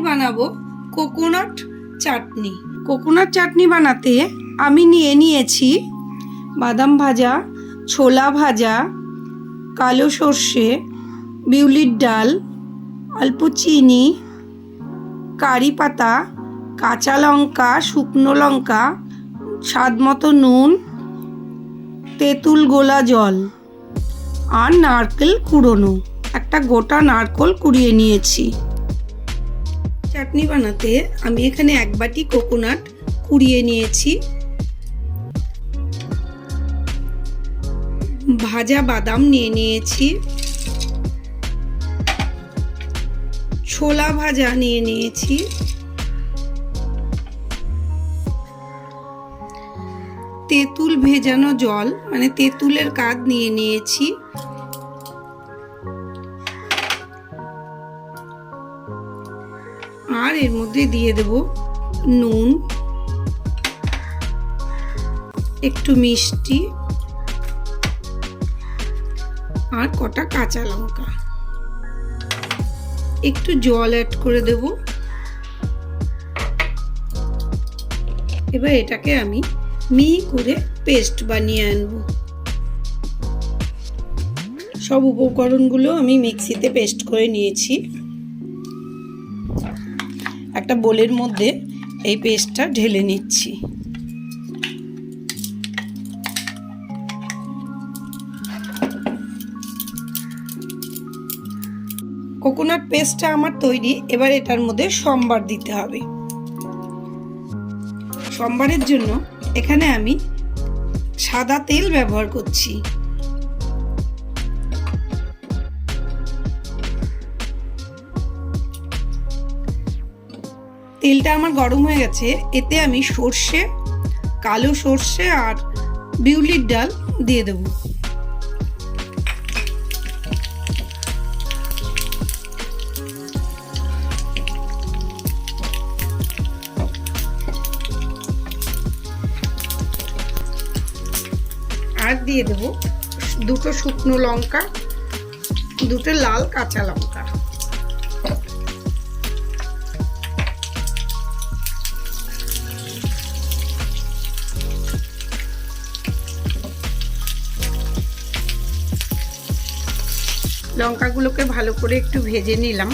বানাবো কোকোনাট চাটনি। কোকোনাট চাটনি বানাতে আমি নিয়েছি বাদাম ভাজা, ছোলা ভাজা, কালো সর্ষে, বিউলির ডাল, অল্প চিনি, কারি পাতা, কাঁচা লঙ্কা, শুকনো লঙ্কা, স্বাদ মতো নুন, তেঁতুল গোলা জল আর নারকেল কুড়োনো। একটা গোটা নারকেল কুড়িয়ে নিয়েছি। চাটনি বানাতে আমি এখানে 1 বাটি কোকোনাট কুড়িয়ে নিয়েছি। ভাজা বাদাম নিয়েছি, ছোলা ভাজা নিয়েছি, তেঁতুল ভেজানো জল মানে তেঁতুলের কাদ নিয়েছি, আর এর মধ্যে দিয়ে দেব নুন, একটু মিষ্টি আর কটা কাঁচা লঙ্কা। একটু জল অ্যাড করে দেব। এবার এটাকে আমি মিহি করে পেস্ট বানিয়ে আনব। সব উপকরণগুলো আমি মিক্সিতে পেস্ট করে নিয়েছি। একটা বোলের মধ্যে এই পেস্টটা ঢেলে নিচ্ছি। কোকোনাট পেস্টটা আমার তৈরি। এবার এটার মধ্যে সম্বার দিতে হবে। সম্বারের জন্য এখানে আমি সাদা তেল ব্যবহার করছি। তেলটা আমার গরম হয়ে গেছে। এতে আমি সর্ষে, কালো সর্ষে আর বিউলির ডাল দিয়ে দেব। আর দিয়ে দেব 2টো শুকনো লঙ্কা, 2টো লাল কাঁচা লঙ্কা। লঙ্কাগুলোকে ভালো করে একটু ভেজে নিলাম।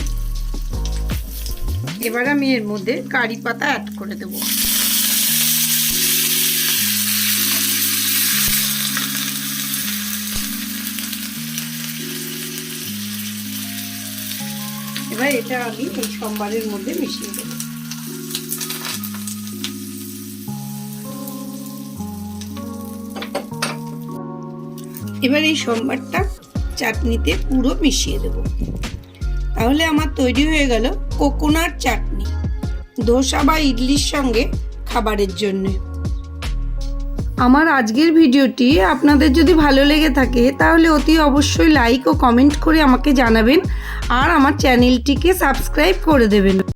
এবার আমি এর মধ্যে কারি পাতা অ্যাড করে দেব। এবার এটা আমি এই সম্বারের মধ্যে মিশিয়ে দেব। এবার এই সম্বারটা চাটনিতে পুরো মিশিয়ে দেব। তাহলে আমার তৈরি হয়ে গেল কোকোনাট চাটনি, ধোসা বা ইডলির সঙ্গে খাবারের জন্য। আমার আজকের ভিডিওটি আপনাদের যদি ভালো লেগে থাকে তাহলে অতি অবশ্যই লাইক ও কমেন্ট করে আমাকে জানাবেন আর আমার চ্যানেলটিকে সাবস্ক্রাইব করে দেবেন।